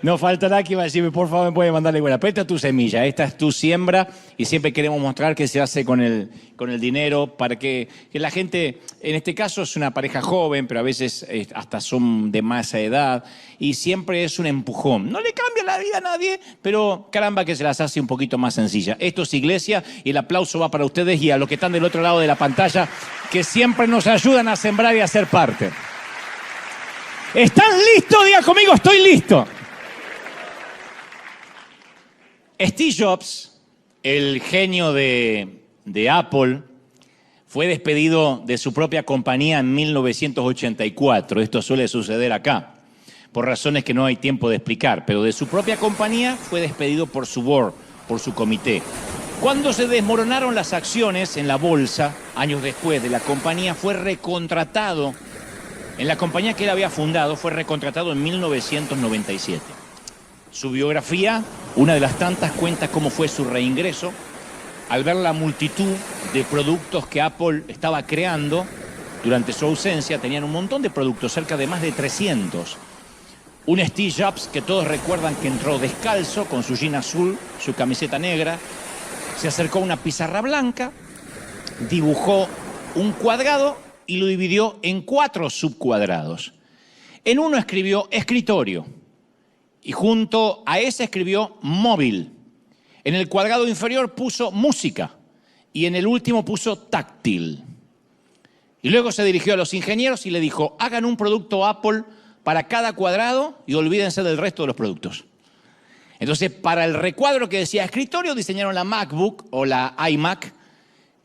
No faltará que va a decirme, por favor, me puede mandarle buena. Pero esta es tu semilla, esta es tu siembra y siempre queremos mostrar qué se hace con el dinero para que la gente, en este caso es una pareja joven, pero a veces hasta son de más edad y siempre es un empujón. No le cambia la vida a nadie, pero caramba que se las hace un poquito más sencilla. Esto es Iglesia y el aplauso va para ustedes y a los que están del otro lado de la pantalla que siempre nos ayudan a sembrar y a ser parte. ¿Están listos? Diga conmigo, estoy listo. Steve Jobs, el genio de Apple, fue despedido de su propia compañía en 1984. Esto suele suceder acá, por razones que no hay tiempo de explicar. Pero de su propia compañía fue despedido por su board, por su comité. Cuando se desmoronaron las acciones en la bolsa, años después de la compañía, fue recontratado. En la compañía que él había fundado fue recontratado en 1997. Su biografía, una de las tantas, cuenta cómo fue su reingreso al ver la multitud de productos que Apple estaba creando durante su ausencia. Tenían un montón de productos, cerca de más de 300. Un Steve Jobs que todos recuerdan que entró descalzo, con su jean azul, su camiseta negra, se acercó a una pizarra blanca, dibujó un cuadrado y lo dividió en 4 subcuadrados. En uno escribió escritorio y junto a ese escribió móvil. En el cuadrado inferior puso música y en el último puso táctil. Y luego se dirigió a los ingenieros y le dijo, hagan un producto Apple para cada cuadrado y olvídense del resto de los productos. Entonces, para el recuadro que decía escritorio, diseñaron la MacBook o la iMac,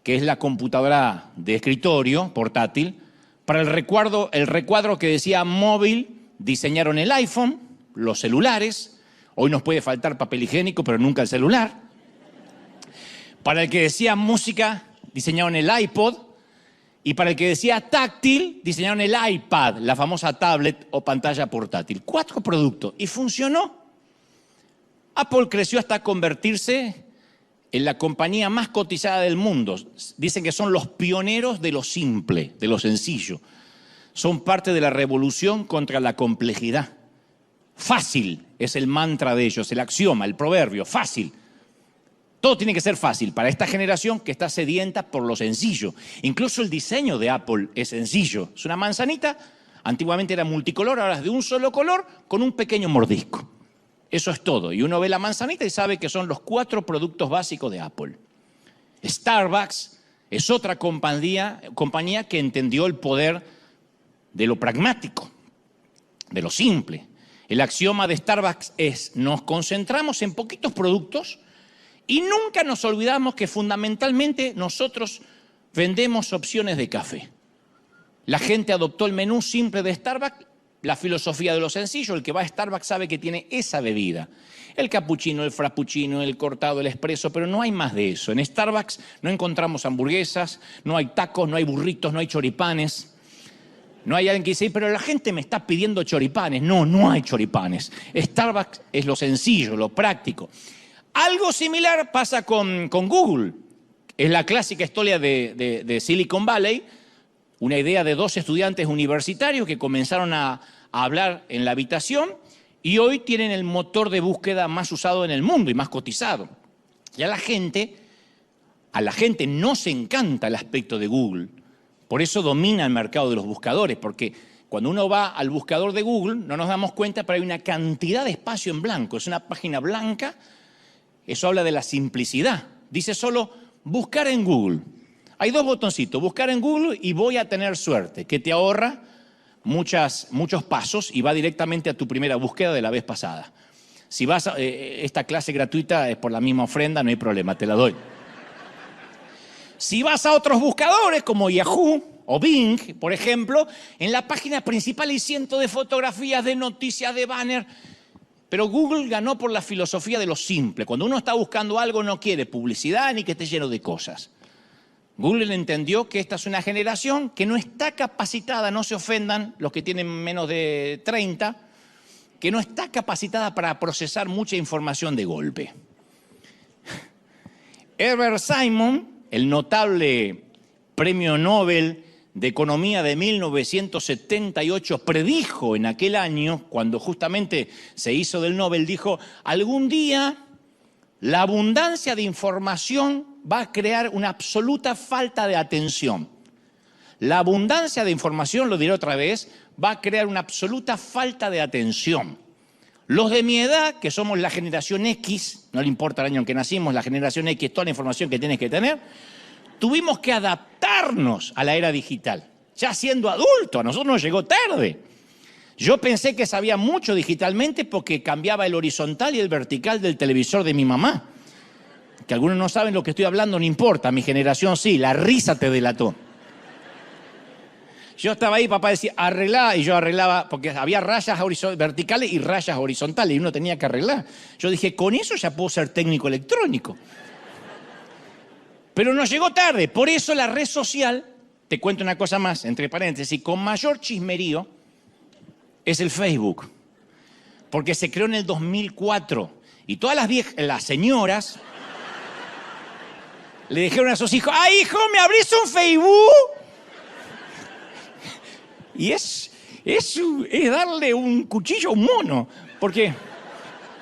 que es la computadora de escritorio portátil. Para el recuadro que decía móvil, diseñaron el iPhone, los celulares. Hoy nos puede faltar papel higiénico, pero nunca el celular. Para el que decía música, diseñaron el iPod. Y para el que decía táctil, diseñaron el iPad, la famosa tablet o pantalla portátil. 4 productos. Y funcionó. Apple creció hasta convertirse en la compañía más cotizada del mundo. Dicen que son los pioneros de lo simple, de lo sencillo. Son parte de la revolución contra la complejidad. Fácil es el mantra de ellos, el axioma, el proverbio, fácil. Todo tiene que ser fácil para esta generación que está sedienta por lo sencillo. Incluso el diseño de Apple es sencillo. Es una manzanita, antiguamente era multicolor, ahora es de un solo color con un pequeño mordisco. Eso es todo. Y uno ve la manzanita y sabe que son los 4 productos básicos de Apple. Starbucks es otra compañía que entendió el poder de lo pragmático, de lo simple. El axioma de Starbucks es, nos concentramos en poquitos productos y nunca nos olvidamos que fundamentalmente nosotros vendemos opciones de café. La gente adoptó el menú simple de Starbucks, la filosofía de lo sencillo. El que va a Starbucks sabe que tiene esa bebida. El cappuccino, el frappuccino, el cortado, el espresso, pero no hay más de eso. En Starbucks no encontramos hamburguesas, no hay tacos, no hay burritos, no hay choripanes. No hay alguien que dice, pero la gente me está pidiendo choripanes. No, no hay choripanes. Starbucks es lo sencillo, lo práctico. Algo similar pasa con Google. Es la clásica historia de Silicon Valley. Una idea de 2 estudiantes universitarios que comenzaron a hablar en la habitación y hoy tienen el motor de búsqueda más usado en el mundo y más cotizado. Y a la gente nos encanta el aspecto de Google. Por eso domina el mercado de los buscadores, porque cuando uno va al buscador de Google no nos damos cuenta, pero hay una cantidad de espacio en blanco. Es una página blanca. Eso habla de la simplicidad. Dice solo buscar en Google. Hay 2 botoncitos, buscar en Google y voy a tener suerte, que te ahorra muchos pasos y va directamente a tu primera búsqueda de la vez pasada. Si vas a esta clase gratuita es por la misma ofrenda, no hay problema, te la doy. Si vas a otros buscadores como Yahoo o Bing, por ejemplo, en la página principal hay cientos de fotografías, de noticias, de banner. Pero Google ganó por la filosofía de lo simple. Cuando uno está buscando algo no quiere publicidad ni que esté lleno de cosas. Google entendió que esta es una generación que no está capacitada, no se ofendan los que tienen menos de 30, que no está capacitada para procesar mucha información de golpe. Herbert Simon, el notable premio Nobel de Economía de 1978 predijo en aquel año, cuando justamente se hizo del Nobel, dijo, algún día la abundancia de información va a crear una absoluta falta de atención. La abundancia de información, lo diré otra vez, va a crear una absoluta falta de atención. Los de mi edad, que somos la generación X, no le importa el año en que nacimos, la generación X, toda la información que tienes que tener, tuvimos que adaptarnos a la era digital. Ya siendo adulto, a nosotros nos llegó tarde. Yo pensé que sabía mucho digitalmente porque cambiaba el horizontal y el vertical del televisor de mi mamá. Que algunos no saben lo que estoy hablando, no importa, mi generación sí, la risa te delató. Yo estaba ahí, papá decía, arreglá, y yo arreglaba, porque había rayas verticales y rayas horizontales, y uno tenía que arreglar. Yo dije, con eso ya puedo ser técnico electrónico. Pero nos llegó tarde, por eso la red social, te cuento una cosa más, entre paréntesis, con mayor chismerío, es el Facebook. Porque se creó en el 2004, y todas las señoras le dijeron a sus hijos, ¡ay, hijo, me abrís un Facebook! Y es darle un cuchillo a un mono, porque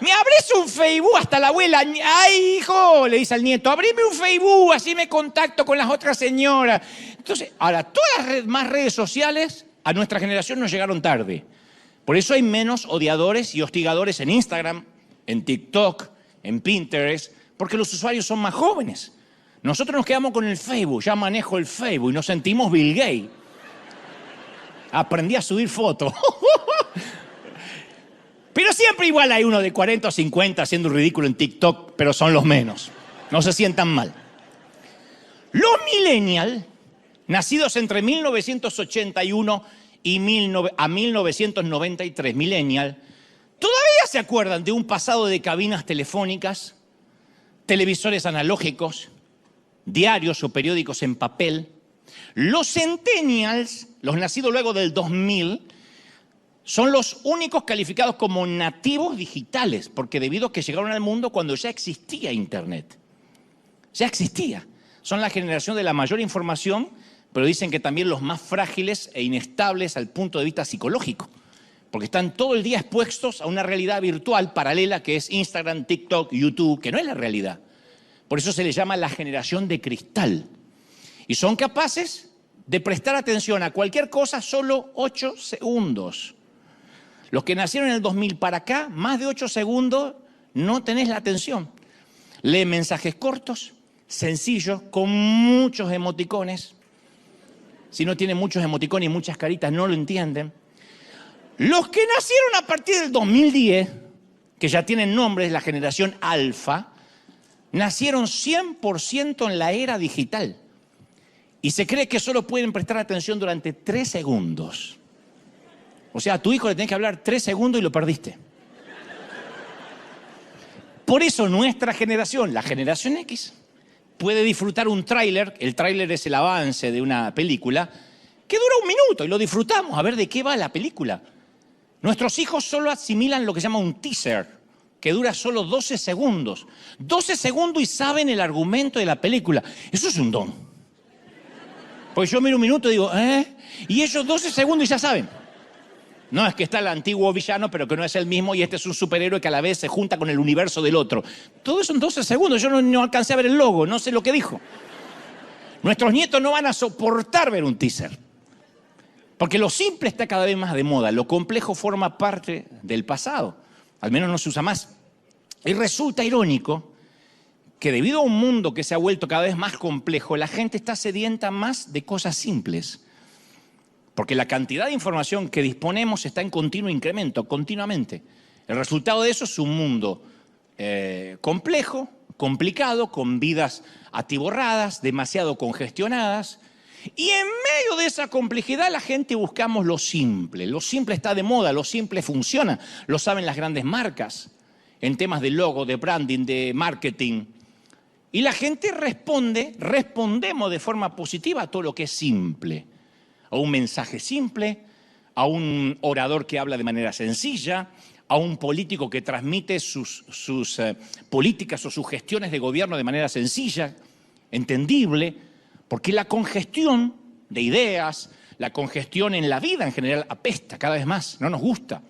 me abrís un Facebook, hasta la abuela, ¡ay, hijo! Le dice al nieto, abrime un Facebook, así me contacto con las otras señoras. Entonces, ahora, todas las más redes sociales a nuestra generación nos llegaron tarde. Por eso hay menos odiadores y hostigadores en Instagram, en TikTok, en Pinterest, porque los usuarios son más jóvenes. Nosotros nos quedamos con el Facebook, ya manejo el Facebook y nos sentimos Bill Gates. Aprendí a subir fotos. Pero siempre igual hay uno de 40 o 50 haciendo un ridículo en TikTok, pero son los menos. No se sientan mal. Los millennials, nacidos entre 1981 y 1993, millennials, todavía se acuerdan de un pasado de cabinas telefónicas, televisores analógicos, diarios o periódicos en papel. Los centennials, los nacidos luego del 2000, son los únicos calificados como nativos digitales, porque debido a que llegaron al mundo cuando ya existía Internet. Ya existía. Son la generación de la mayor información, pero dicen que también los más frágiles e inestables al punto de vista psicológico, porque están todo el día expuestos a una realidad virtual paralela que es Instagram, TikTok, YouTube, que no es la realidad. Por eso se les llama la generación de cristal. Y son capaces de prestar atención a cualquier cosa solo 8 segundos. Los que nacieron en el 2000 para acá, más de 8 segundos, no tenés la atención. Lee mensajes cortos, sencillos, con muchos emoticones. Si no tiene muchos emoticones y muchas caritas, no lo entienden. Los que nacieron a partir del 2010, que ya tienen nombres, la generación alfa, nacieron 100% en la era digital. Y se cree que solo pueden prestar atención durante 3 segundos. O sea, a tu hijo le tenés que hablar 3 segundos y lo perdiste. Por eso nuestra generación, la generación X, puede disfrutar un tráiler. El tráiler es el avance de una película que dura 1 minuto y lo disfrutamos a ver de qué va la película. Nuestros hijos solo asimilan lo que se llama un teaser, que dura solo 12 segundos. 12 segundos y saben el argumento de la película. Eso es un don. Porque yo miro 1 minuto y digo, y ellos 12 segundos y ya saben. No es que está el antiguo villano, pero que no es el mismo, y este es un superhéroe que a la vez se junta con el universo del otro. Todo eso en 12 segundos. Yo no alcancé a ver el logo, no sé lo que dijo. Nuestros nietos no van a soportar ver un teaser. Porque lo simple está cada vez más de moda. Lo complejo forma parte del pasado. Al menos no se usa más. Y resulta irónico que debido a un mundo que se ha vuelto cada vez más complejo, la gente está sedienta más de cosas simples. Porque la cantidad de información que disponemos está en continuo incremento, continuamente. El resultado de eso es un mundo complejo, complicado, con vidas atiborradas, demasiado congestionadas. Y en medio de esa complejidad la gente buscamos lo simple. Lo simple está de moda, lo simple funciona. Lo saben las grandes marcas en temas de logo, de branding, de marketing. Y la gente respondemos de forma positiva a todo lo que es simple. A un mensaje simple, a un orador que habla de manera sencilla, a un político que transmite sus políticas o sus gestiones de gobierno de manera sencilla, entendible, porque la congestión de ideas, la congestión en la vida en general apesta cada vez más, no nos gusta.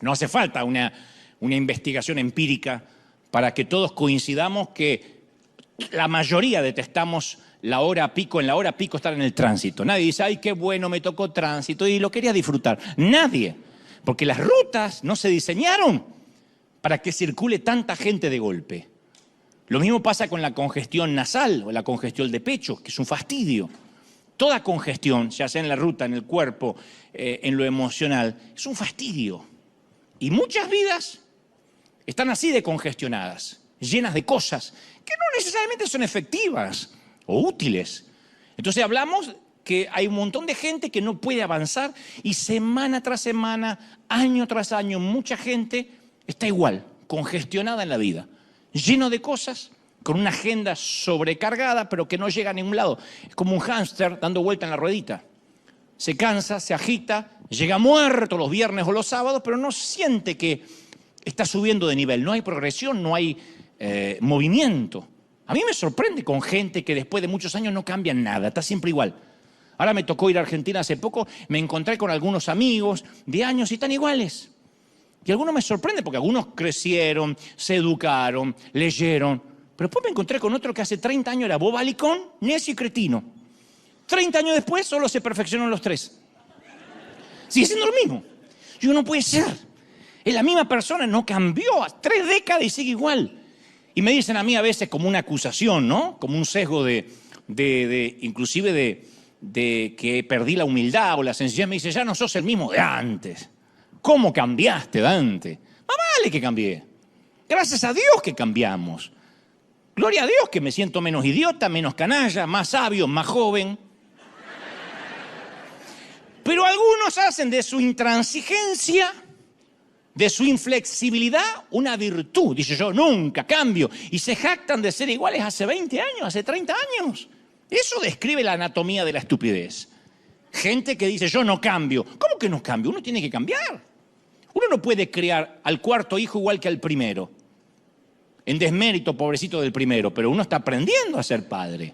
No hace falta una investigación empírica para que todos coincidamos que la mayoría detestamos la hora pico, en la hora pico estar en el tránsito. Nadie dice, ay, qué bueno, me tocó tránsito y lo quería disfrutar. Nadie, porque las rutas no se diseñaron para que circule tanta gente de golpe. Lo mismo pasa con la congestión nasal o la congestión de pecho, que es un fastidio. Toda congestión, ya sea en la ruta, en el cuerpo, en lo emocional, es un fastidio. Y muchas vidas están así de congestionadas, llenas de cosas que no necesariamente son efectivas o útiles. Entonces hablamos que hay un montón de gente que no puede avanzar y semana tras semana, año tras año, mucha gente está igual, congestionada en la vida, lleno de cosas, con una agenda sobrecargada, pero que no llega a ningún lado. Es como un hámster dando vuelta en la ruedita. Se cansa, se agita, llega muerto los viernes o los sábados, pero no siente que está subiendo de nivel. No hay progresión, no hay movimiento. A mí me sorprende con gente que después de muchos años no cambian nada, está siempre igual. Ahora me tocó ir a Argentina hace poco, me encontré con algunos amigos de años y están iguales. Y algunos me sorprenden porque algunos crecieron, se educaron, leyeron. Pero después me encontré con otro que hace 30 años era bobalicón, necio y cretino. 30 años después solo se perfeccionaron los tres. Sigue siendo lo mismo. Yo no puede ser. Es la misma persona, no cambió. 3 décadas y sigue igual. Y me dicen a mí a veces como una acusación, ¿no? Como un sesgo inclusive de que perdí la humildad o la sencillez. Me dice, ya no sos el mismo de antes. ¿Cómo cambiaste, Dante? Más vale que cambié. Gracias a Dios que cambiamos. Gloria a Dios que me siento menos idiota, menos canalla, más sabio, más joven. Pero algunos hacen de su intransigencia, de su inflexibilidad, una virtud. Dice, yo nunca cambio. Y se jactan de ser iguales hace 20 años, hace 30 años. Eso describe la anatomía de la estupidez. Gente que dice, yo no cambio. ¿Cómo que no cambio? Uno tiene que cambiar. Uno no puede criar al cuarto hijo igual que al primero. En desmérito, pobrecito del primero, pero uno está aprendiendo a ser padre.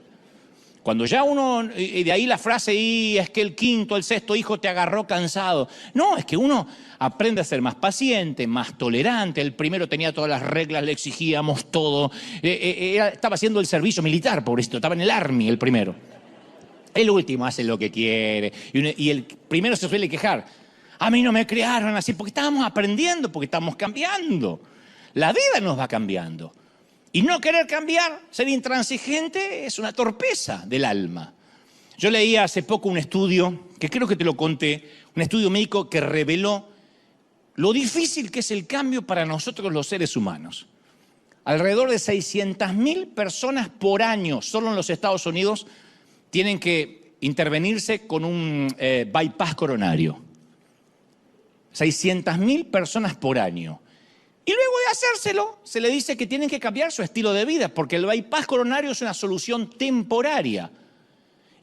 Cuando ya uno, y de ahí la frase, y es que el quinto, el sexto hijo te agarró cansado. No, es que uno aprende a ser más paciente, más tolerante. El primero tenía todas las reglas, le exigíamos todo. Estaba haciendo el servicio militar, pobrecito, estaba en el Army el primero. El último hace lo que quiere. Y el primero se suele quejar. A mí no me criaron así, porque estábamos aprendiendo, porque estamos cambiando. La vida nos va cambiando. Y no querer cambiar, ser intransigente, es una torpeza del alma. Yo leía hace poco un estudio, que creo que te lo conté, un estudio médico que reveló lo difícil que es el cambio para nosotros los seres humanos. Alrededor de 600.000 personas por año, solo en los Estados Unidos, tienen que intervenirse con un bypass coronario. 600.000 personas por año. Y luego de hacérselo, se le dice que tienen que cambiar su estilo de vida, porque el bypass coronario es una solución temporaria.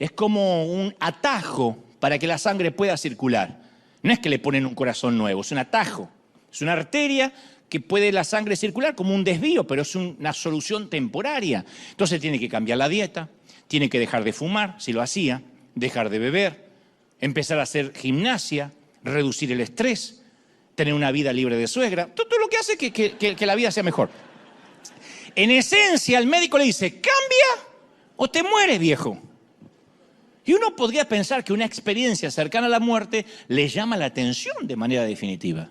Es como un atajo para que la sangre pueda circular. No es que le ponen un corazón nuevo, es un atajo. Es una arteria que puede la sangre circular como un desvío, pero es una solución temporaria. Entonces tiene que cambiar la dieta, tiene que dejar de fumar, si lo hacía, dejar de beber, empezar a hacer gimnasia, reducir el estrés, tener una vida libre de suegra, todo lo que hace que la vida sea mejor. En esencia, el médico le dice, cambia o te mueres, viejo. Y uno podría pensar que una experiencia cercana a la muerte le llama la atención de manera definitiva.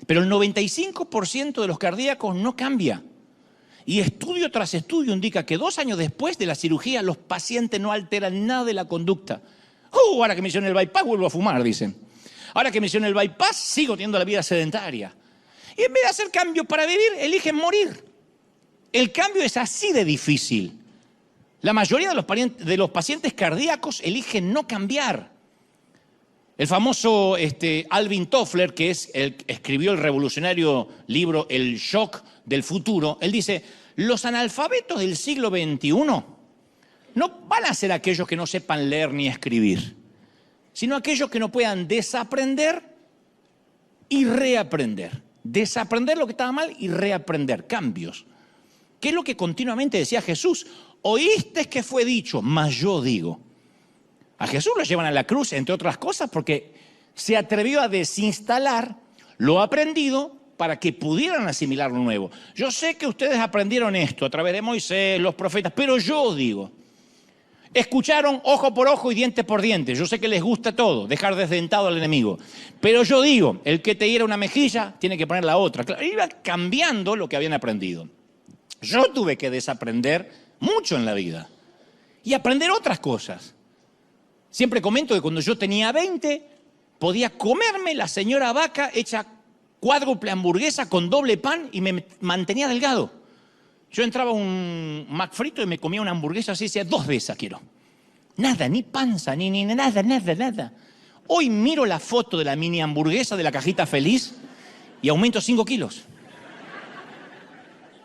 Pero el 95% de los cardíacos no cambia. Y estudio tras estudio indica que 2 años después de la cirugía los pacientes no alteran nada de la conducta. Ahora que me hicieron el bypass vuelvo a fumar, dicen. Ahora que me hicieron el bypass, sigo teniendo la vida sedentaria. Y en vez de hacer cambio para vivir, eligen morir. El cambio es así de difícil. La mayoría de los pacientes cardíacos eligen no cambiar. El famoso Alvin Toffler, que escribió el revolucionario libro El Shock del Futuro, él dice, los analfabetos del siglo XXI no van a ser aquellos que no sepan leer ni escribir, sino aquellos que no puedan desaprender y reaprender. Desaprender lo que estaba mal y reaprender, cambios. ¿Qué es lo que continuamente decía Jesús? Oíste que fue dicho, mas yo digo. A Jesús lo llevan a la cruz, entre otras cosas, porque se atrevió a desinstalar lo aprendido para que pudieran asimilar lo nuevo. Yo sé que ustedes aprendieron esto a través de Moisés, los profetas, pero yo digo, escucharon ojo por ojo y diente por diente. Yo sé que les gusta todo, dejar desdentado al enemigo. Pero yo digo, el que te hiera una mejilla, tiene que poner la otra. Claro, iba cambiando lo que habían aprendido. Yo tuve que desaprender mucho en la vida y aprender otras cosas. Siempre comento que cuando yo tenía 20, podía comerme la señora vaca hecha cuádruple hamburguesa con doble pan y me mantenía delgado. Yo entraba a un McFrito y me comía una hamburguesa así, decía 2 de esas quiero. Nada, ni panza, ni nada. Hoy miro la foto de la mini hamburguesa de la cajita feliz y aumento 5 kilos.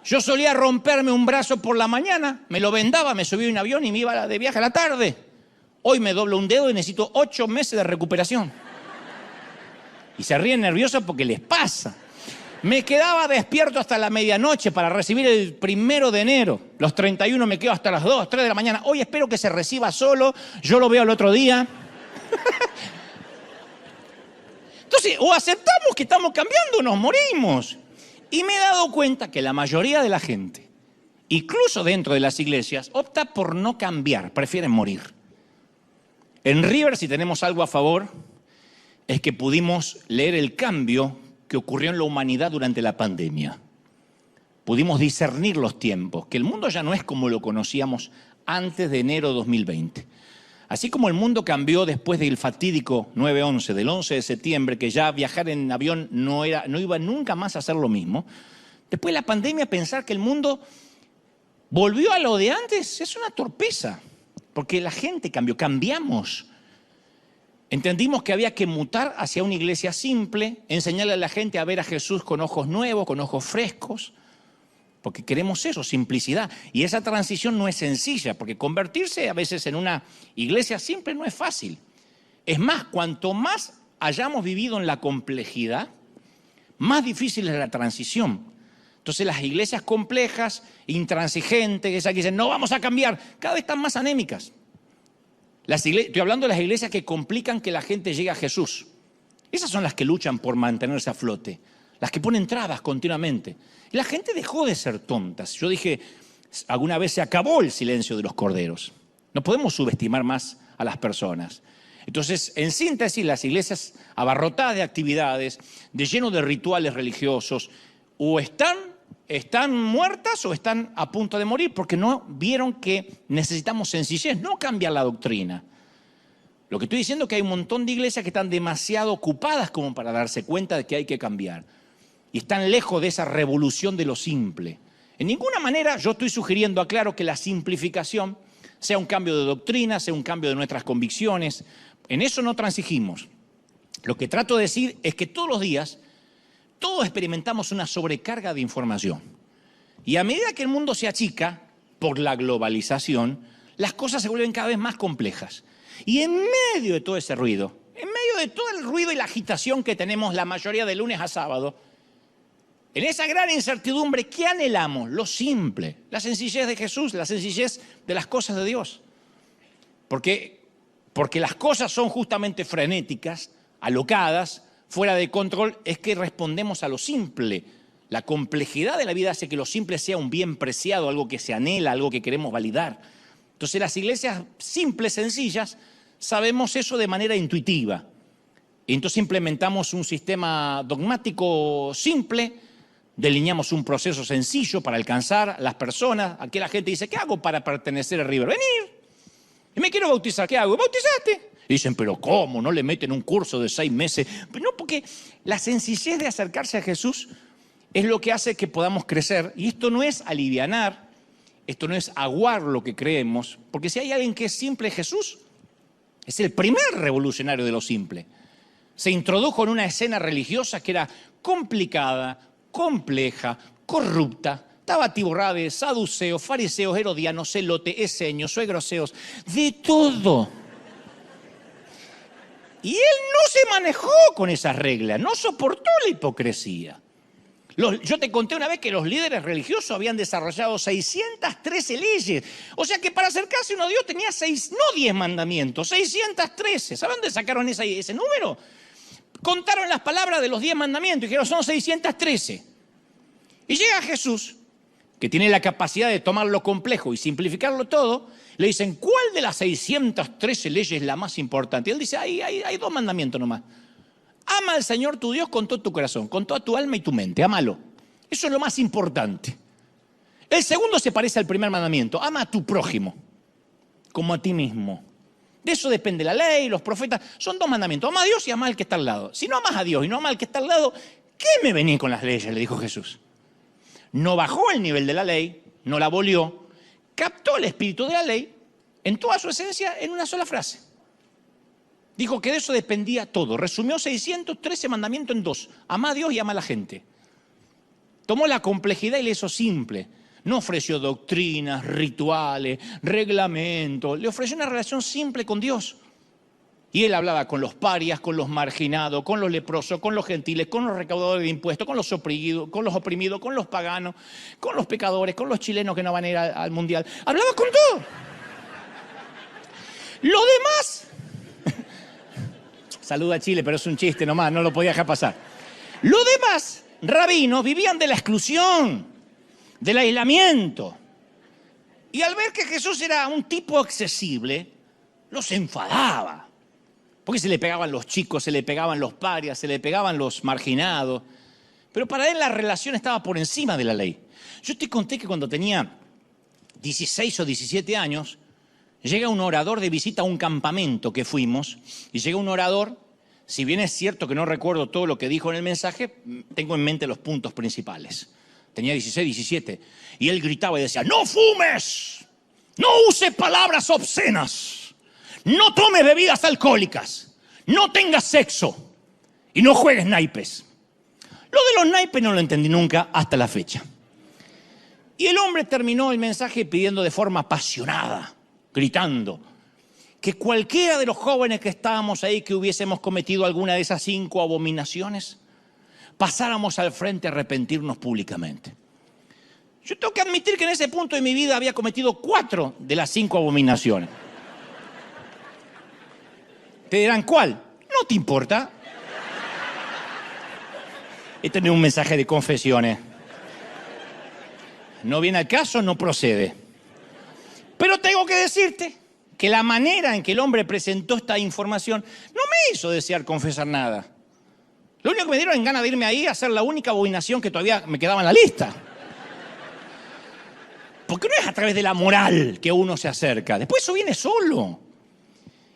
Yo solía romperme un brazo por la mañana, me lo vendaba, me subía a un avión y me iba de viaje a la tarde. Hoy me doblo un dedo y necesito 8 meses de recuperación. Y se ríen nerviosos porque les pasa. Me quedaba despierto hasta la medianoche para recibir el 1 de enero. Los 31 me quedo hasta las 2, 3 de la mañana. Hoy espero que se reciba solo, yo lo veo el otro día. Entonces, o aceptamos que estamos cambiando o nos morimos. Y me he dado cuenta que la mayoría de la gente, incluso dentro de las iglesias, opta por no cambiar, prefieren morir. En River, si tenemos algo a favor, es que pudimos leer el cambio que ocurrió en la humanidad durante la pandemia. Pudimos discernir los tiempos, que el mundo ya no es como lo conocíamos antes de enero de 2020. Así como el mundo cambió después del fatídico 9/11, del 11 de septiembre, que ya viajar en avión no iba nunca más a ser lo mismo, después de la pandemia pensar que el mundo volvió a lo de antes es una torpeza, porque la gente cambió, cambiamos. Entendimos que había que mutar hacia una iglesia simple, enseñarle a la gente a ver a Jesús con ojos nuevos, con ojos frescos, porque queremos eso, simplicidad. Y esa transición no es sencilla, porque convertirse a veces en una iglesia simple no es fácil. Es más, cuanto más hayamos vivido en la complejidad, más difícil es la transición. Entonces las iglesias complejas, intransigentes, esas que dicen, no vamos a cambiar, cada vez están más anémicas. Estoy hablando de las iglesias que complican que la gente llegue a Jesús. Esas son las que luchan por mantenerse a flote, las que ponen trabas continuamente. Y la gente dejó de ser tontas. Yo dije, alguna vez se acabó el silencio de los corderos. No podemos subestimar más a las personas. Entonces, en síntesis, las iglesias abarrotadas de actividades, de lleno de rituales religiosos, o están muertas o están a punto de morir porque no vieron que necesitamos sencillez, no cambiar la doctrina. Lo que estoy diciendo es que hay un montón de iglesias que están demasiado ocupadas como para darse cuenta de que hay que cambiar. Y están lejos de esa revolución de lo simple. En ninguna manera yo estoy sugiriendo, aclaro, que la simplificación sea un cambio de doctrina, sea un cambio de nuestras convicciones. En eso no transigimos. Lo que trato de decir es que todos los días todos experimentamos una sobrecarga de información. Y a medida que el mundo se achica por la globalización, las cosas se vuelven cada vez más complejas. Y en medio de todo ese ruido, en medio de todo el ruido y la agitación que tenemos la mayoría de lunes a sábado, en esa gran incertidumbre, ¿qué anhelamos? Lo simple, la sencillez de Jesús, la sencillez de las cosas de Dios. Porque las cosas son justamente frenéticas, alocadas, fuera de control, es que respondemos a lo simple. La complejidad de la vida hace que lo simple sea un bien preciado, algo que se anhela, algo que queremos validar. Entonces las iglesias simples, sencillas, sabemos eso de manera intuitiva. Y entonces implementamos un sistema dogmático simple, delineamos un proceso sencillo para alcanzar a las personas. Aquí la gente dice, ¿qué hago para pertenecer a River? Venir. Y me quiero bautizar, ¿qué hago? ¿Bautizaste? Y dicen, ¿pero cómo? ¿No le meten un curso de 6 meses? Pero no, porque la sencillez de acercarse a Jesús es lo que hace que podamos crecer. Y esto no es alivianar, esto no es aguar lo que creemos, porque si hay alguien que es simple, Jesús es el primer revolucionario de lo simple. Se introdujo en una escena religiosa que era complicada, compleja, corrupta. Estaba atiborrada de saduceos, fariseos, herodianos, celotes, eseños, suegroseos, de todo. Y él no se manejó con esas reglas, no soportó la hipocresía. Yo te conté una vez que los líderes religiosos habían desarrollado 613 leyes. O sea que para acercarse uno a Dios tenía no 10 mandamientos, 613. ¿Saben dónde sacaron ese número? Contaron las palabras de los 10 mandamientos y dijeron, son 613. Y llega Jesús, que tiene la capacidad de tomar lo complejo y simplificarlo todo. Le dicen, ¿cuál de las 613 leyes es la más importante? Y él dice, hay 2 mandamientos nomás. Ama al Señor tu Dios con todo tu corazón, con toda tu alma y tu mente. Ámalo. Eso es lo más importante. El segundo se parece al primer mandamiento. Ama a tu prójimo, como a ti mismo. De eso depende la ley, los profetas. Son 2 mandamientos. Ama a Dios y ama al que está al lado. Si no amas a Dios y no amas al que está al lado, ¿qué me venís con las leyes? Le dijo Jesús. No bajó el nivel de la ley, no la abolió, captó el espíritu de la ley en toda su esencia en una sola frase. Dijo que de eso dependía todo. Resumió 613 mandamientos en 2. Ama a Dios y ama a la gente. Tomó la complejidad y le hizo simple. No ofreció doctrinas, rituales, reglamentos. Le ofreció una relación simple con Dios. Y él hablaba con los parias, con los marginados, con los leprosos, con los gentiles, con los recaudadores de impuestos, con los oprimidos, con los paganos, con los pecadores, con los chilenos que no van a ir al mundial. Hablaba con todo. Lo demás... Saluda a Chile, pero es un chiste nomás, no lo podía dejar pasar. Los demás rabinos vivían de la exclusión, del aislamiento. Y al ver que Jesús era un tipo accesible, los enfadaba. Porque se le pegaban los chicos, se le pegaban los parias, se le pegaban los marginados. Pero para él la relación estaba por encima de la ley. Yo te conté que cuando tenía 16 o 17 años, llega un orador de visita a un campamento que fuimos, y llega un orador, si bien es cierto que no recuerdo todo lo que dijo en el mensaje, tengo en mente los puntos principales. Tenía 16, 17, y él gritaba y decía, ¡no fumes! ¡No uses palabras obscenas! ¡No tomes bebidas alcohólicas! ¡No tengas sexo! Y no juegues naipes. Lo de los naipes no lo entendí nunca hasta la fecha. Y el hombre terminó el mensaje pidiendo de forma apasionada, gritando, que cualquiera de los jóvenes que estábamos ahí que hubiésemos cometido alguna de esas 5 abominaciones, pasáramos al frente a arrepentirnos públicamente. Yo tengo que admitir que en ese punto de mi vida había cometido 4 de las 5 abominaciones. Te dirán, ¿cuál? No te importa. Este no es un mensaje de confesiones. No viene al caso, no procede. Pero tengo que decirte que la manera en que el hombre presentó esta información no me hizo desear confesar nada. Lo único que me dieron en ganas de irme ahí a hacer la única abominación que todavía me quedaba en la lista. Porque no es a través de la moral que uno se acerca. Después eso viene solo.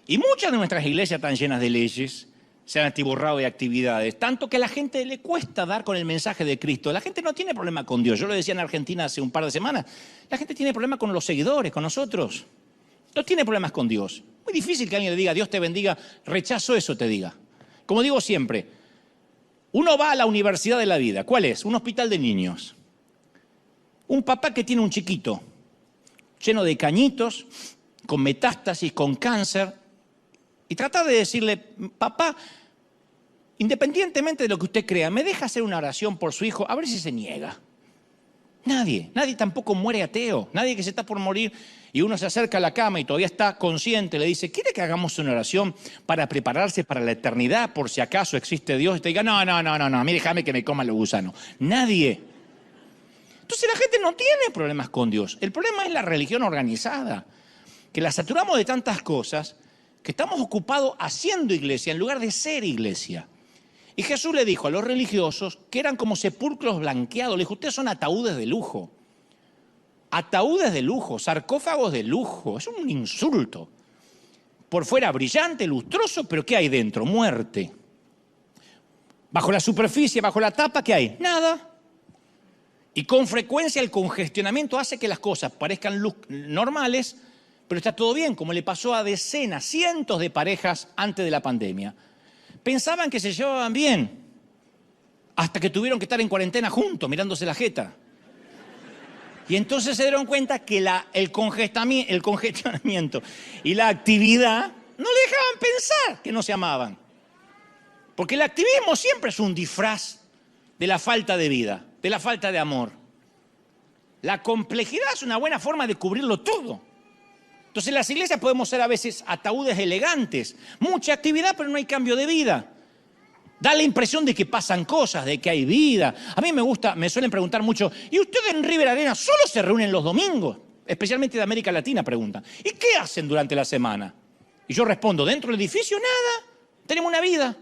Y muchas de nuestras iglesias están llenas de leyes, se han atiborrado de actividades, tanto que a la gente le cuesta dar con el mensaje de Cristo. La gente no tiene problema con Dios. Yo lo decía en Argentina hace un par de semanas. La gente tiene problema con los seguidores, con nosotros. No tiene problemas con Dios. Muy difícil que alguien le diga, Dios te bendiga, rechazo eso, te diga. Como digo siempre, uno va a la universidad de la vida. ¿Cuál es? Un hospital de niños. Un papá que tiene un chiquito, lleno de cañitos, con metástasis, con cáncer, y tratar de decirle, papá, independientemente de lo que usted crea, ¿me deja hacer una oración por su hijo? A ver si se niega. Nadie tampoco muere ateo. Nadie que se está por morir y uno se acerca a la cama y todavía está consciente, le dice, ¿quiere que hagamos una oración para prepararse para la eternidad por si acaso existe Dios? Y te diga, no, a mí déjame que me coman los gusanos. Nadie. Entonces la gente no tiene problemas con Dios. El problema es la religión organizada, que la saturamos de tantas cosas que estamos ocupados haciendo iglesia en lugar de ser iglesia. Y Jesús le dijo a los religiosos que eran como sepulcros blanqueados. Le dijo, ustedes son ataúdes de lujo. Ataúdes de lujo, sarcófagos de lujo. Es un insulto. Por fuera brillante, lustroso, pero ¿qué hay dentro? Muerte. Bajo la superficie, bajo la tapa, ¿qué hay? Nada. Y con frecuencia el congestionamiento hace que las cosas parezcan normales, pero está todo bien, como le pasó a decenas, cientos de parejas antes de la pandemia. Pensaban que se llevaban bien, hasta que tuvieron que estar en cuarentena juntos, mirándose la jeta. Y entonces se dieron cuenta que el congestionamiento y la actividad no le dejaban pensar que no se amaban. Porque el activismo siempre es un disfraz de la falta de vida. de la falta de amor. La complejidad es una buena forma de cubrirlo todo. Entonces en las iglesias podemos ser a veces ataúdes elegantes, mucha actividad pero no hay cambio de vida. Da la impresión de que pasan cosas, de que hay vida. A mí me suelen preguntar mucho, ¿y ustedes en River Arena solo se reúnen los domingos? Especialmente de América Latina preguntan. ¿Y qué hacen durante la semana? Y yo respondo, dentro del edificio nada, tenemos una vida.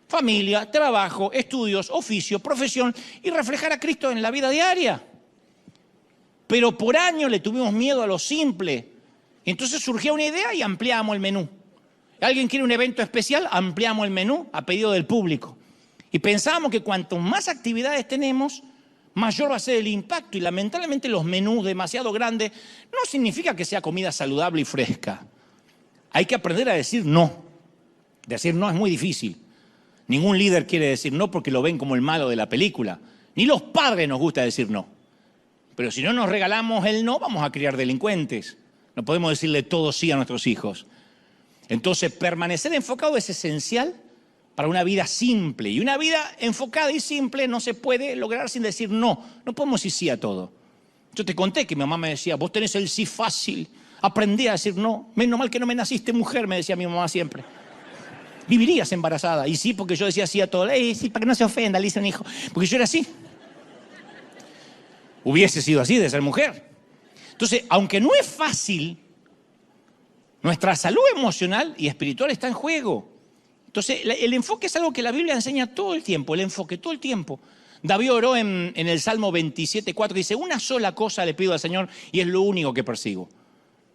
Familia, trabajo, estudios, oficio, profesión y reflejar a Cristo en la vida diaria. Pero por años le tuvimos miedo a lo simple. Entonces surgió una idea y ampliamos el menú. ¿Alguien quiere un evento especial? Ampliamos el menú a pedido del público. Y pensábamos que cuanto más actividades tenemos, mayor va a ser el impacto. Y lamentablemente los menús demasiado grandes no significa que sea comida saludable y fresca. Hay que aprender a decir no. Decir no es muy difícil. Ningún líder quiere decir no porque lo ven como el malo de la película. Ni los padres nos gusta decir no. Pero si no nos regalamos el no, vamos a criar delincuentes. No podemos decirle todo sí a nuestros hijos. Entonces, permanecer enfocado es esencial para una vida simple. Y una vida enfocada y simple no se puede lograr sin decir no. No podemos decir sí a todo. Yo te conté que mi mamá me decía, vos tenés el sí fácil. Aprendí a decir no. Menos mal que no me naciste mujer, me decía mi mamá siempre. Vivirías embarazada. Y sí, porque yo decía sí a todo. Sí, para que no se ofenda, le dice un hijo. Porque yo era así. Hubiese sido así de ser mujer. Entonces, aunque no es fácil, nuestra salud emocional y espiritual está en juego. Entonces, el enfoque es algo que la Biblia enseña todo el tiempo, el enfoque todo el tiempo. David oró en el Salmo 27:4, dice, una sola cosa le pido al Señor y es lo único que persigo.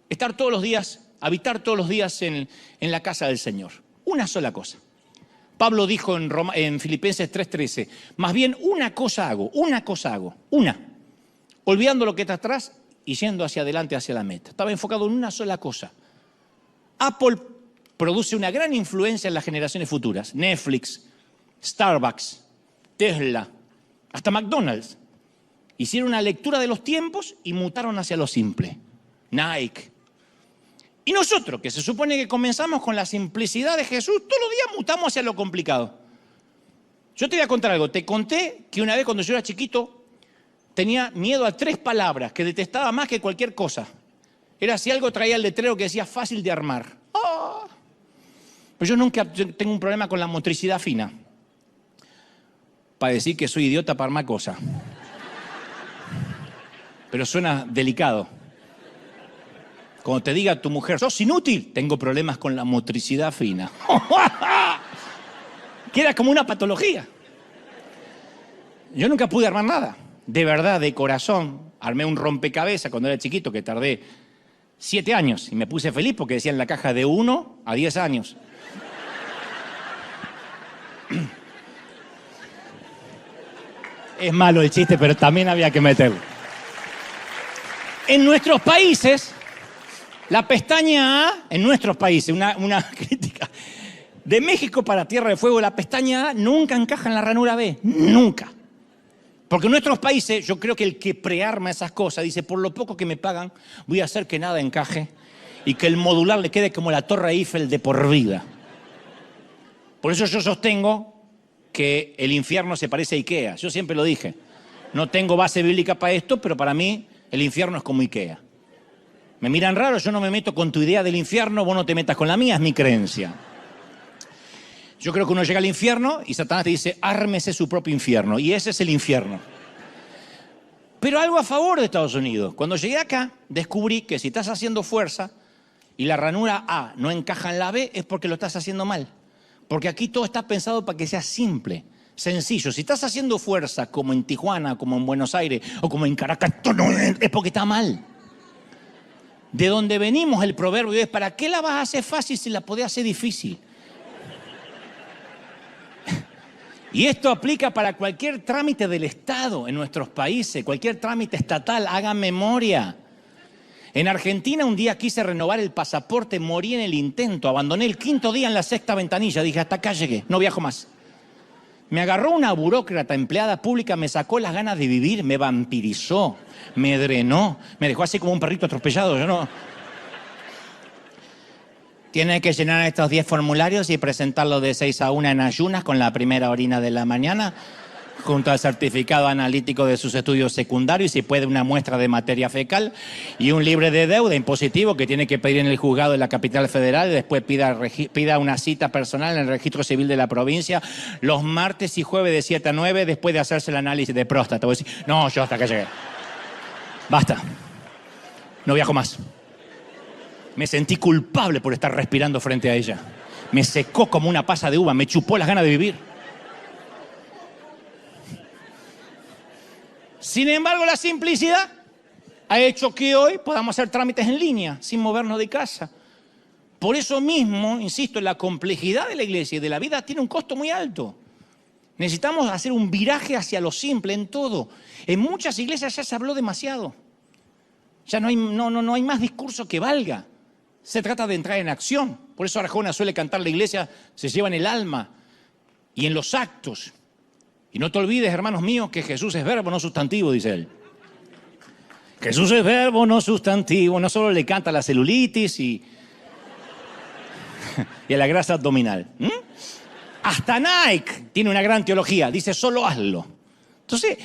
Estar todos los días, habitar todos los días en la casa del Señor. Una sola cosa. Pablo dijo en Filipenses 3:13, más bien una cosa hago, una. Olvidando lo que está atrás y yendo hacia adelante, hacia la meta. Estaba enfocado en una sola cosa. Apple produce una gran influencia en las generaciones futuras. Netflix, Starbucks, Tesla, hasta McDonald's. Hicieron una lectura de los tiempos y mutaron hacia lo simple. Nike. Y nosotros, que se supone que comenzamos con la simplicidad de Jesús, todos los días mutamos hacia lo complicado. Yo te voy a contar algo. Te conté que una vez cuando yo era chiquito tenía miedo a 3 palabras que detestaba más que cualquier cosa. Era si algo traía el letrero que decía fácil de armar. ¡Oh! Pero yo tengo un problema con la motricidad fina. Para decir que soy idiota para armar cosas. Pero suena delicado. Cuando te diga tu mujer, sos inútil, tengo problemas con la motricidad fina. Queda como una patología. Yo nunca pude armar nada. De verdad, de corazón. Armé un rompecabezas cuando era chiquito que tardé 7 años y me puse feliz porque decía en la caja de 1 a 10 años. Es malo el chiste, pero también había que meterlo. En nuestros países, la pestaña A, en nuestros países, una crítica, de México para Tierra del Fuego, la pestaña A nunca encaja en la ranura B, nunca. Porque en nuestros países, yo creo que el que prearma esas cosas dice, por lo poco que me pagan, voy a hacer que nada encaje y que el modular le quede como la Torre Eiffel de por vida. Por eso yo sostengo que el infierno se parece a Ikea. Yo siempre lo dije. No tengo base bíblica para esto, pero para mí el infierno es como Ikea. Me miran raro, yo no me meto con tu idea del infierno, vos no te metas con la mía, es mi creencia. Yo creo que uno llega al infierno y Satanás te dice, ármese su propio infierno. Y ese es el infierno. Pero algo a favor de Estados Unidos. Cuando llegué acá, descubrí que si estás haciendo fuerza y la ranura A no encaja en la B, es porque lo estás haciendo mal. Porque aquí todo está pensado para que sea simple, sencillo. Si estás haciendo fuerza como en Tijuana, como en Buenos Aires o como en Caracas, es porque está mal. De donde venimos el proverbio es, ¿para qué la vas a hacer fácil si la podés hacer difícil? Y esto aplica para cualquier trámite del Estado en nuestros países, cualquier trámite estatal, hagan memoria. En Argentina un día quise renovar el pasaporte, morí en el intento, abandoné el 5.º día en la 6ª ventanilla, dije hasta acá llegué, no viajo más. Me agarró una burócrata, empleada pública, me sacó las ganas de vivir, me vampirizó, me drenó, me dejó así como un perrito atropellado, yo no... Tiene que llenar estos 10 formularios y presentarlos de 6 a 1 en ayunas con la primera orina de la mañana. junto al certificado analítico de sus estudios secundarios y si puede una muestra de materia fecal y un libre de deuda impositivo que tiene que pedir en el juzgado de la capital federal y después pida una cita personal en el registro civil de la provincia los martes y jueves de 7 a 9 después de hacerse el análisis de próstata. Voy a decir, no, yo hasta que llegué. Basta. No viajo más. Me sentí culpable por estar respirando frente a ella. Me secó como una pasa de uva, me chupó las ganas de vivir. Sin embargo, la simplicidad ha hecho que hoy podamos hacer trámites en línea, sin movernos de casa. Por eso mismo, insisto, la complejidad de la iglesia y de la vida tiene un costo muy alto. Necesitamos hacer un viraje hacia lo simple en todo. En muchas iglesias ya se habló demasiado. Ya no hay más discurso que valga. Se trata de entrar en acción. Por eso Arjona suele cantar la iglesia, se lleva en el alma y en los actos. Y no te olvides, hermanos míos, que Jesús es verbo, no sustantivo, dice él. Jesús es verbo, no sustantivo. No solo le canta a la celulitis y a la grasa abdominal. Hasta Nike tiene una gran teología. Dice, solo hazlo. Entonces,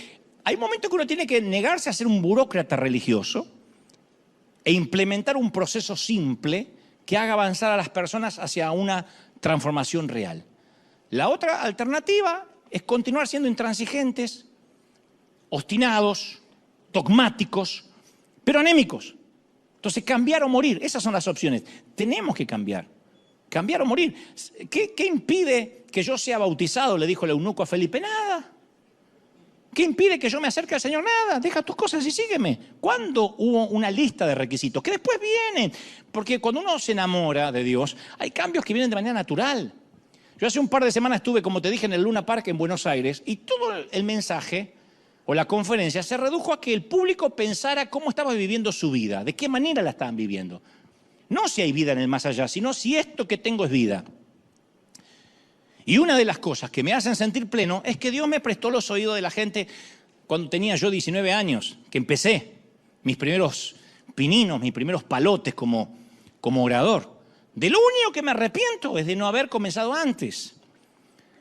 hay momentos que uno tiene que negarse a ser un burócrata religioso e implementar un proceso simple que haga avanzar a las personas hacia una transformación real. La otra alternativa es continuar siendo intransigentes, obstinados, dogmáticos, pero anémicos. Entonces, cambiar o morir, esas son las opciones. Tenemos que cambiar o morir. ¿Qué impide que yo sea bautizado? Le dijo el eunuco a Felipe, nada. ¿Qué impide que yo me acerque al Señor? Nada, deja tus cosas y sígueme. ¿Cuándo hubo una lista de requisitos? Que después vienen. Porque cuando uno se enamora de Dios, hay cambios que vienen de manera natural. Yo hace un par de semanas estuve, como te dije, en el Luna Park en Buenos Aires y todo el mensaje o la conferencia se redujo a que el público pensara cómo estaba viviendo su vida, de qué manera la estaban viviendo. No si hay vida en el más allá, sino si esto que tengo es vida. Y una de las cosas que me hacen sentir pleno es que Dios me prestó los oídos de la gente cuando tenía yo 19 años, que empecé mis primeros pininos, mis primeros palotes como orador. De lo único que me arrepiento es de no haber comenzado antes.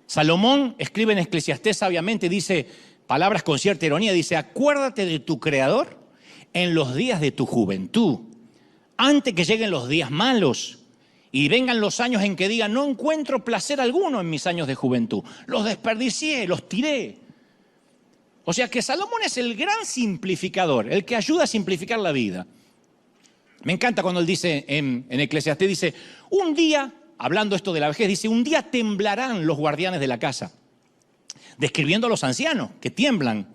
Salomón escribe en Eclesiastés sabiamente, dice, palabras con cierta ironía, dice, acuérdate de tu Creador en los días de tu juventud, antes que lleguen los días malos y vengan los años en que digan, no encuentro placer alguno en mis años de juventud. Los desperdicié, los tiré. O sea que Salomón es el gran simplificador, el que ayuda a simplificar la vida. Me encanta cuando él dice en Eclesiastés, dice, un día, hablando esto de la vejez, dice, un día temblarán los guardianes de la casa. Describiendo a los ancianos que tiemblan,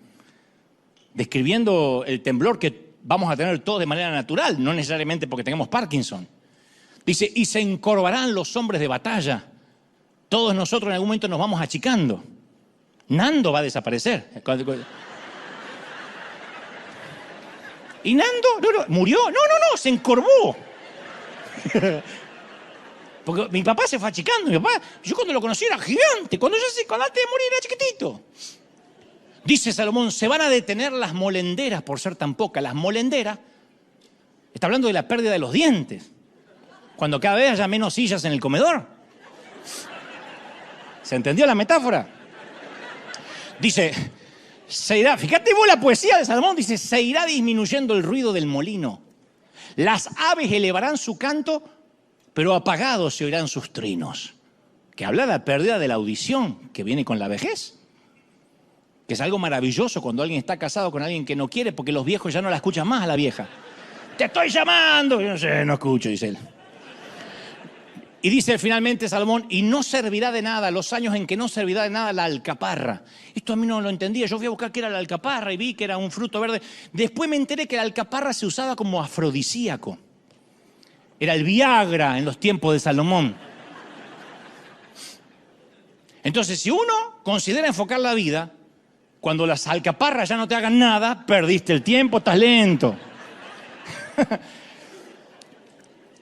describiendo el temblor que vamos a tener todos de manera natural, no necesariamente porque tengamos Parkinson. Dice, y se encorvarán los hombres de batalla. Todos nosotros en algún momento nos vamos achicando. Nando va a desaparecer. ¿Y Nando? No, ¿murió? No, se encorvó. Porque mi papá se fue achicando. Mi papá, yo cuando lo conocí era gigante. Cuando antes de morir era chiquitito. Dice Salomón, se van a detener las molenderas por ser tan pocas. Las molenderas, está hablando de la pérdida de los dientes. Cuando cada vez haya menos sillas en el comedor. ¿Se entendió la metáfora? Dice, se irá, fíjate vos la poesía de Salomón, dice, se irá disminuyendo el ruido del molino. Las aves elevarán su canto, pero apagados se oirán sus trinos. Que habla de la pérdida de la audición que viene con la vejez. Que es algo maravilloso cuando alguien está casado con alguien que no quiere, porque los viejos ya no la escuchan más a la vieja. Te estoy llamando. Yo no sé, no escucho, dice él. Y dice finalmente Salomón, y no servirá de nada, los años en que no servirá de nada la alcaparra. Esto a mí no lo entendía, yo fui a buscar qué era la alcaparra y vi que era un fruto verde. Después me enteré que la alcaparra se usaba como afrodisíaco. Era el Viagra en los tiempos de Salomón. Entonces, si uno considera enfocar la vida, cuando las alcaparras ya no te hagan nada, perdiste el tiempo, estás lento.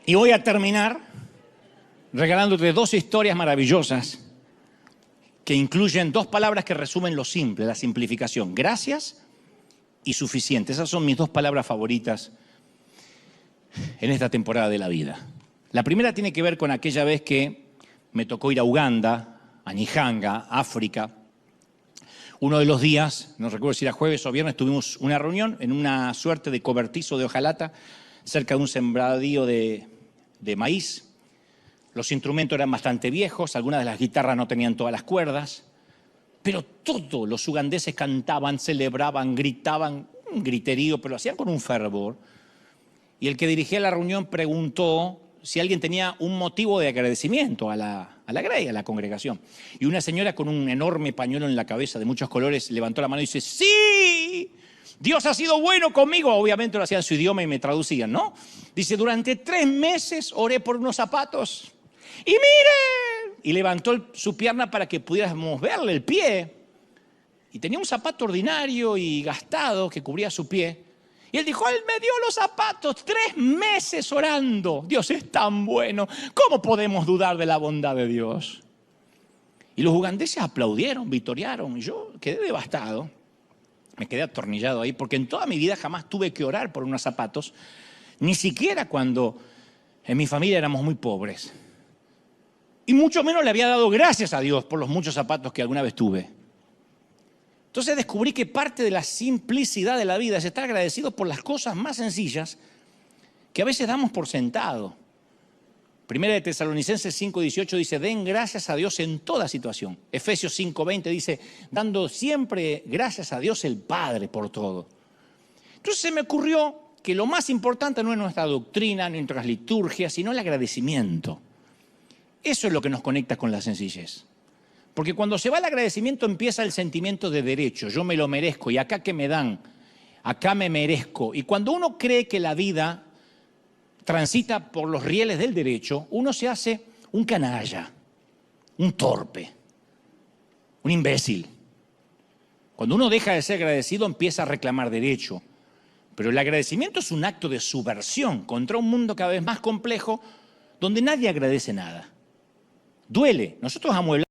Y voy a terminar regalándote dos historias maravillosas que incluyen dos palabras que resumen lo simple, la simplificación. Gracias y suficiente. Esas son mis dos palabras favoritas en esta temporada de la vida. La primera tiene que ver con aquella vez que me tocó ir a Uganda, a Nyanga, África. Uno de los días, no recuerdo si era jueves o viernes, tuvimos una reunión en una suerte de cobertizo de hojalata cerca de un sembradío de maíz. Los instrumentos eran bastante viejos, algunas de las guitarras no tenían todas las cuerdas, pero todos los ugandeses cantaban, celebraban, gritaban, un griterío, pero lo hacían con un fervor. Y el que dirigía la reunión preguntó si alguien tenía un motivo de agradecimiento a la grey, a la congregación. Y una señora con un enorme pañuelo en la cabeza de muchos colores levantó la mano y dice: ¡sí! Dios ha sido bueno conmigo. Obviamente lo hacía en su idioma y me traducían, ¿no? Dice: durante 3 meses oré por unos zapatos. ¡Y miren! Y levantó su pierna para que pudiéramos verle el pie. Y tenía un zapato ordinario y gastado que cubría su pie. Y él dijo: él me dio los zapatos, 3 meses orando. Dios es tan bueno. ¿Cómo podemos dudar de la bondad de Dios? Y los ugandeses aplaudieron, victoriaron. Y yo quedé devastado. Me quedé atornillado ahí, porque en toda mi vida jamás tuve que orar por unos zapatos, ni siquiera cuando en mi familia éramos muy pobres. Y mucho menos le había dado gracias a Dios por los muchos zapatos que alguna vez tuve. Entonces descubrí que parte de la simplicidad de la vida es estar agradecido por las cosas más sencillas que a veces damos por sentado. Primera de Tesalonicenses 5:18 dice: den gracias a Dios en toda situación. Efesios 5:20 dice: dando siempre gracias a Dios el Padre por todo. Entonces se me ocurrió que lo más importante no es nuestra doctrina, ni nuestras liturgias, sino el agradecimiento. Eso es lo que nos conecta con la sencillez. Porque cuando se va el agradecimiento empieza el sentimiento de derecho. Yo me lo merezco y acá que me dan, acá me merezco. Y cuando uno cree que la vida transita por los rieles del derecho, uno se hace un canalla, un torpe, un imbécil. Cuando uno deja de ser agradecido empieza a reclamar derecho. Pero el agradecimiento es un acto de subversión contra un mundo cada vez más complejo donde nadie agradece nada. Duele. Nosotros amueblamos